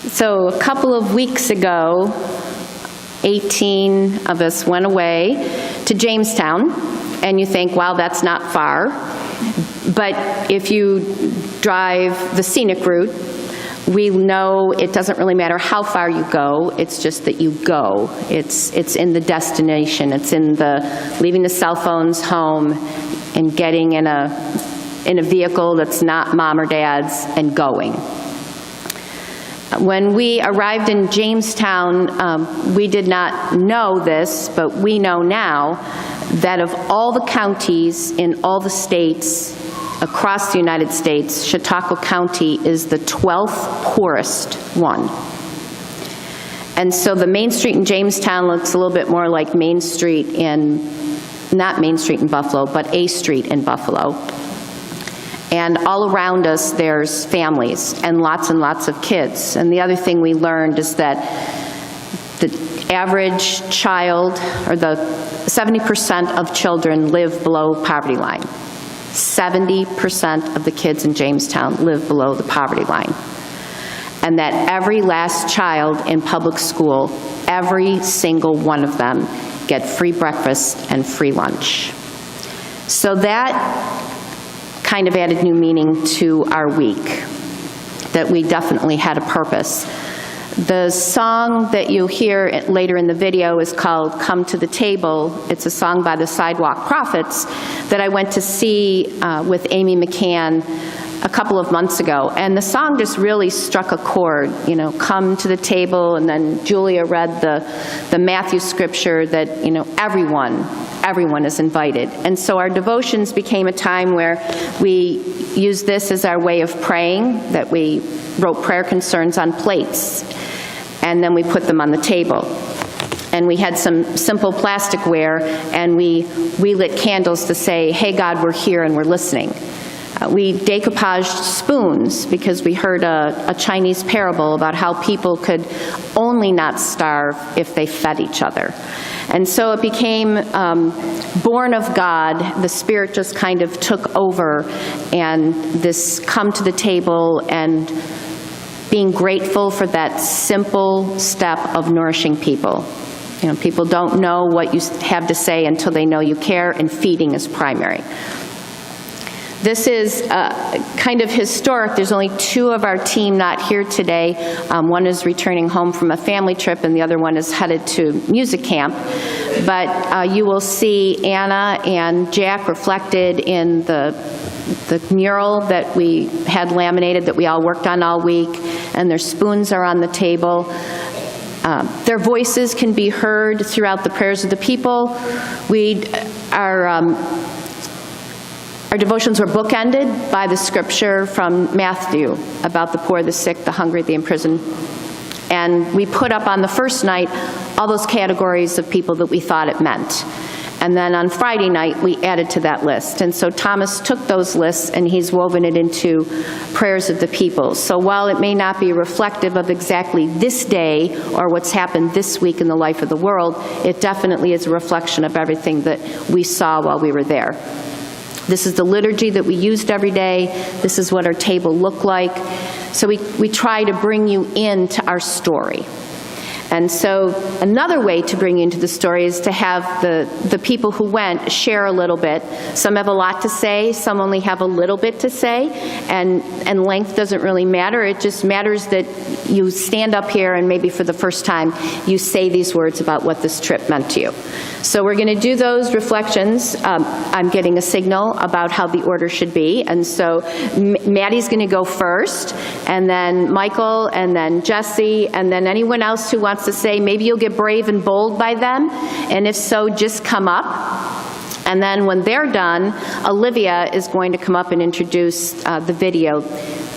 So a couple of weeks ago, 18 of us went away to Jamestown, and you think, wow, that's not far. But if you drive the scenic route, we know it doesn't really matter how far you go, it's just that you go. It's in the destination, it's in the leaving the cell phones home and getting in a vehicle that's not mom or dad's and going. When we arrived in Jamestown, we did not know this, but we know now that of all the counties in all the states across the United States, Chautauqua County is the 12th poorest one. And so the Main Street in Jamestown looks a little bit more like Main Street not Main Street in Buffalo, but A Street in Buffalo. And all around us, there's families and lots of kids. And the other thing we learned is that the average child, or the 70% of children live below poverty line. 70% of the kids in Jamestown live below the poverty line. And that every last child in public school, every single one of them, get free breakfast and free lunch. So that kind of added new meaning to our week, that we definitely had a purpose. The song that you'll hear later in the video is called Come to the Table. It's a song by the Sidewalk Prophets that I went to see with Amy McCann a couple of months ago. And the song just really struck a chord, you know, come to the table, and then Julia read the Matthew scripture that, you know, everyone is invited. And so our devotions became a time where we used this as our way of praying, that we wrote prayer concerns on plates, and then we put them on the table. And we had some simple plasticware, and we lit candles to say, hey God, we're here and we're listening. We decoupaged spoons because we heard a Chinese parable about how people could only not starve if they fed each other. And so it became born of God. The Spirit just kind of took over, and this come to the table and being grateful for that simple step of nourishing people. You know, people don't know what you have to say until they know you care, and feeding is primary. This is kind of historic. There's only two of our team not here today. One is returning home from a family trip, and the other one is headed to music camp. But you will see Anna and Jack reflected in the mural that we had laminated that we all worked on all week, and their spoons are on the table. Their voices can be heard throughout the prayers of the people. Our devotions were bookended by the scripture from Matthew about the poor, the sick, the hungry, the imprisoned. And we put up on the first night all those categories of people that we thought it meant. And then on Friday night, we added to that list. And so Thomas took those lists and he's woven it into prayers of the people. So while it may not be reflective of exactly this day or what's happened this week in the life of the world, it definitely is a reflection of everything that we saw while we were there. This is the liturgy that we used every day. This is what our table looked like. So we try to bring you into our story. And so another way to bring you into the story is to have the people who went share a little bit. Some have a lot to say, some only have a little bit to say, and length doesn't really matter. It just matters that you stand up here and maybe for the first time you say these words about what this trip meant to you. So we're going to do those reflections. I'm getting a signal about how the order should be, and so Maddie's going to go first, and then Michael, and then Jesse, and then anyone else who wants to say. Maybe you'll get brave and bold by them, and if so, just come up. And then when they're done, Olivia is going to come up and introduce the video.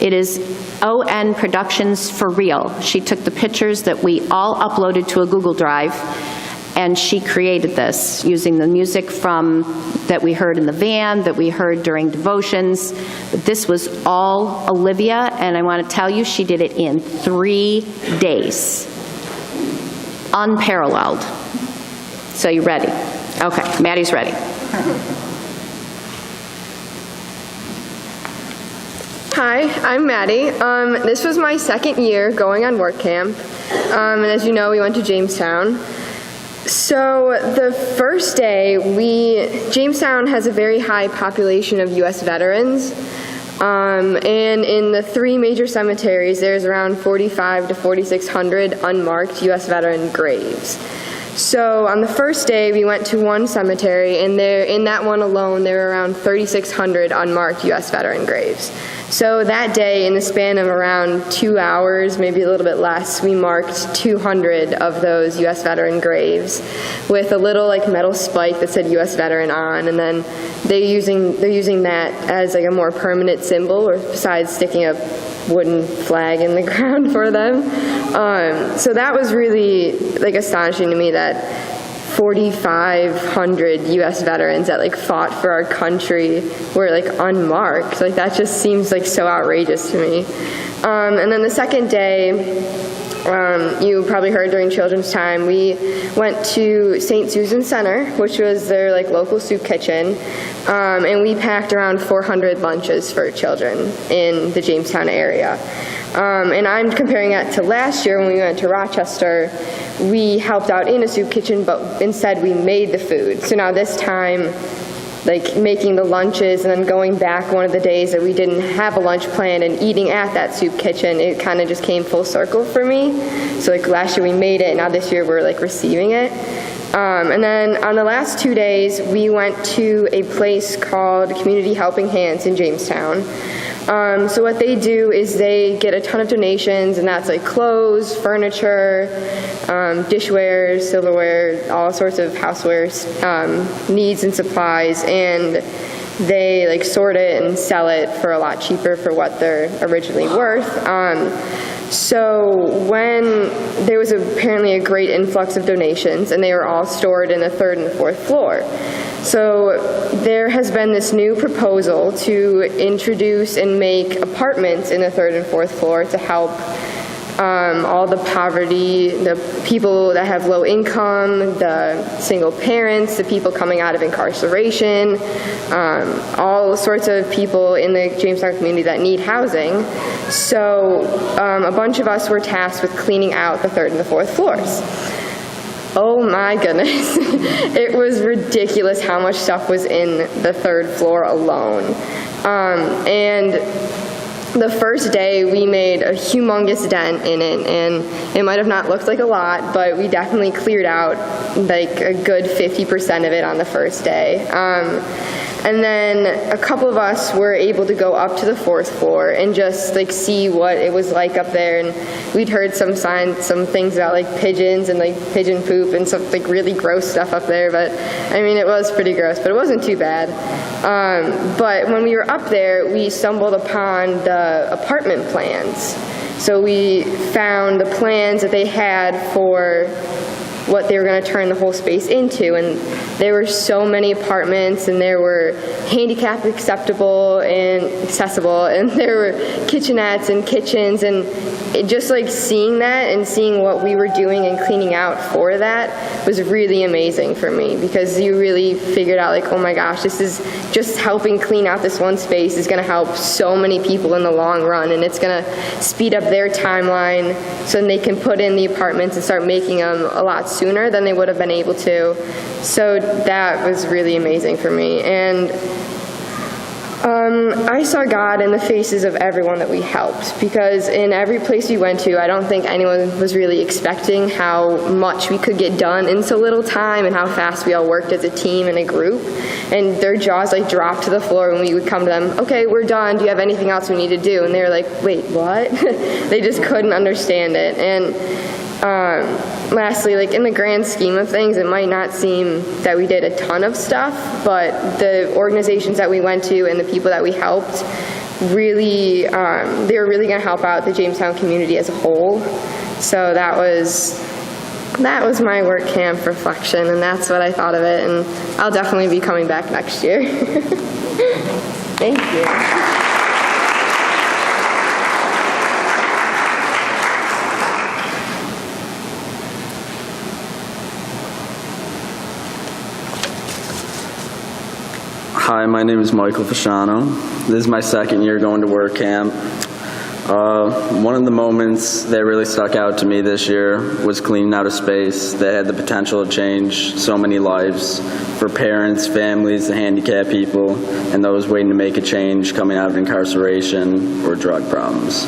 It is ON Productions for Real. She took the pictures that we all uploaded to a Google Drive, and she created this using the music that we heard in the van, that we heard during devotions. But this was all Olivia, and I want to tell you, she did it in 3 days. Unparalleled. So you ready? Okay, Maddie's ready. Hi, I'm Maddie. This was my second year going on work camp, and as you know, we went to Jamestown. So the first day, Jamestown has a very high population of U.S. veterans, and in the 3 major cemeteries, there's around 4,500 to 4,600 unmarked U.S. veteran graves. So on the first day, we went to one cemetery, and in that one alone, there were around 3,600 unmarked U.S. veteran graves. So that day, in the span of around 2 hours, maybe a little bit less, we marked 200 of those U.S. veteran graves with a little metal spike that said U.S. veteran on, and then they're using that as a more permanent symbol, or besides sticking a wooden flag in the ground for them. So that was really astonishing to me, that 4,500 U.S. veterans that fought for our country were unmarked. That just seems so outrageous to me. And then the second day, you probably heard during children's time, we went to St. Susan Center, which was their local soup kitchen, and we packed around 400 lunches for children in the Jamestown area. And I'm comparing that to last year when we went to Rochester. We helped out in a soup kitchen, but instead we made the food. So now this time, making the lunches and then going back one of the days that we didn't have a lunch plan and eating at that soup kitchen, it kind of just came full circle for me. So last year we made it, now this year we're receiving it. And then on the last 2 days, we went to a place called Community Helping Hands in Jamestown. So what they do is they get a ton of donations, and that's clothes, furniture, dishware, silverware, all sorts of housewares, needs and supplies, and they sort it and sell it for a lot cheaper for what they're originally worth. So when there was apparently a great influx of donations, and they were all stored in the 3rd and the 4th floor. So there has been this new proposal to introduce and make apartments in the 3rd and 4th floor to help all the poverty, the people that have low income, the single parents, the people coming out of incarceration, all sorts of people in the Jamestown community that need housing. So a bunch of us were tasked with cleaning out the 3rd and the 4th floors. Oh my goodness. It was ridiculous how much stuff was in the 3rd floor alone. And the first day we made a humongous dent in it, and it might have not looked like a lot, but we definitely cleared out a good 50% of it on the first day. And then a couple of us were able to go up to the 4th floor and just see what it was like up there. And we'd heard some things about pigeons and pigeon poop and some really gross stuff up there. But I mean, it was pretty gross, but it wasn't too bad. But when we were up there, we stumbled upon the apartment plans. So we found the plans that they had for what they were going to turn the whole space into, and there were so many apartments, and there were handicap acceptable and accessible, and there were kitchenettes and kitchens, and just seeing that and seeing what we were doing and cleaning out for that was really amazing for me, because you really figured out oh my gosh, this is just helping clean out this one space is going to help so many people in the long run, and it's going to speed up their timeline so they can put in the apartments and start making them a lot sooner than they would have been able to. So that was really amazing for me. And I saw God in the faces of everyone that we helped, because in every place we went to, I don't think anyone was really expecting how much we could get done in so little time and how fast we all worked as a team and a group. And their jaws dropped to the floor when we would come to them, okay, we're done, do you have anything else we need to do? And they were wait, what? They just couldn't understand it. And lastly, in the grand scheme of things, it might not seem that we did a ton of stuff, but the organizations that we went to and the people that we helped really, they were really going to help out the Jamestown community as a whole. So that was my work camp reflection, and that's what I thought of it, and I'll definitely be coming back next year. Thank you. Hi, my name is Michael Fasciano. This is my second year going to work camp. One of the moments that really stuck out to me this year was cleaning out a space that had the potential to change so many lives for parents, families, the handicapped people, and those waiting to make a change coming out of incarceration or drug problems.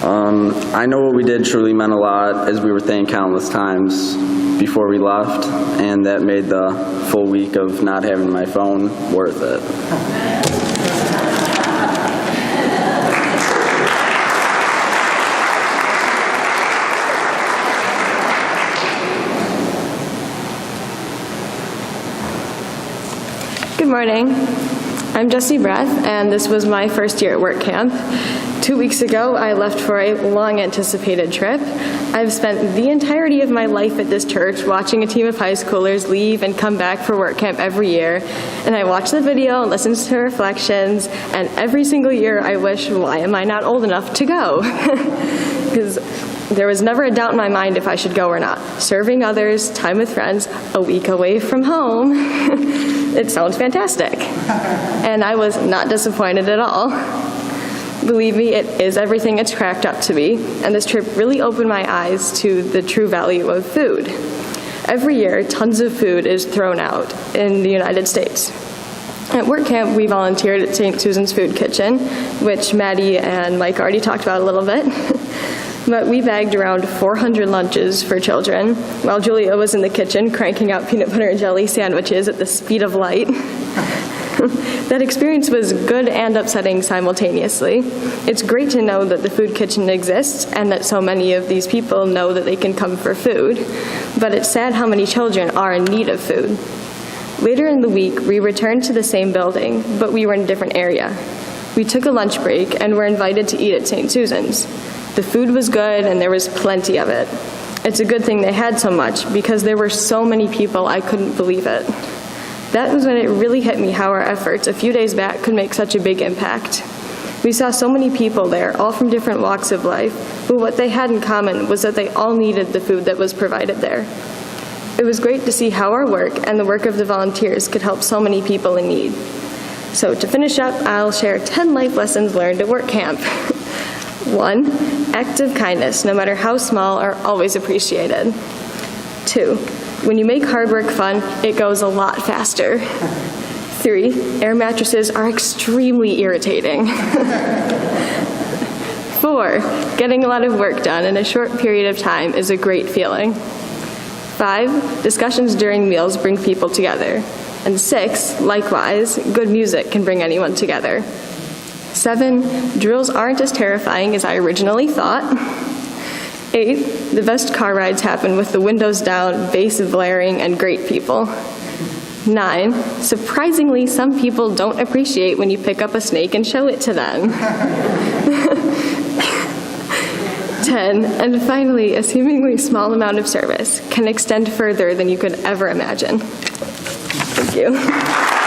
I know what we did truly meant a lot, as we were thanked countless times before we left, and that made the full week of not having my phone worth it. Good morning. I'm Jessie Breath, and this was my first year at work camp. 2 weeks ago, I left for a long-anticipated trip. I've spent the entirety of my life at this church watching a team of high schoolers leave and come back for work camp every year, and I watch the video and listen to reflections, and every single year I wish, why am I not old enough to go? Because there was never a doubt in my mind if I should go or not. Serving others, time with friends, a week away from home. It sounds fantastic. And I was not disappointed at all. Believe me, it is everything it's cracked up to be, and this trip really opened my eyes to the true value of food. Every year, tons of food is thrown out in the United States. At work camp, we volunteered at St. Susan's Food Kitchen, which Maddie and Mike already talked about a little bit. But we bagged around 400 lunches for children, while Julia was in the kitchen cranking out peanut butter and jelly sandwiches at the speed of light. That experience was good and upsetting simultaneously. It's great to know that the food kitchen exists and that so many of these people know that they can come for food, but it's sad how many children are in need of food. Later in the week, we returned to the same building, but we were in a different area. We took a lunch break and were invited to eat at St. Susan's. The food was good and there was plenty of it. It's a good thing they had so much because there were so many people I couldn't believe it. That was when it really hit me how our efforts a few days back could make such a big impact. We saw so many people there, all from different walks of life, but what they had in common was that they all needed the food that was provided there. It was great to see how our work and the work of the volunteers could help so many people in need. So to finish up, I'll share 10 life lessons learned at work camp. 1, acts of kindness, no matter how small, are always appreciated. 2, when you make hard work fun, it goes a lot faster. 3, air mattresses are extremely irritating. 4, getting a lot of work done in a short period of time is a great feeling. 5, discussions during meals bring people together. And 6, likewise, good music can bring anyone together. 7, drills aren't as terrifying as I originally thought. 8, the best car rides happen with the windows down, bass blaring, and great people. 9, surprisingly, some people don't appreciate when you pick up a snake and show it to them. 10, and finally, a seemingly small amount of service can extend further than you could ever imagine. Thank you.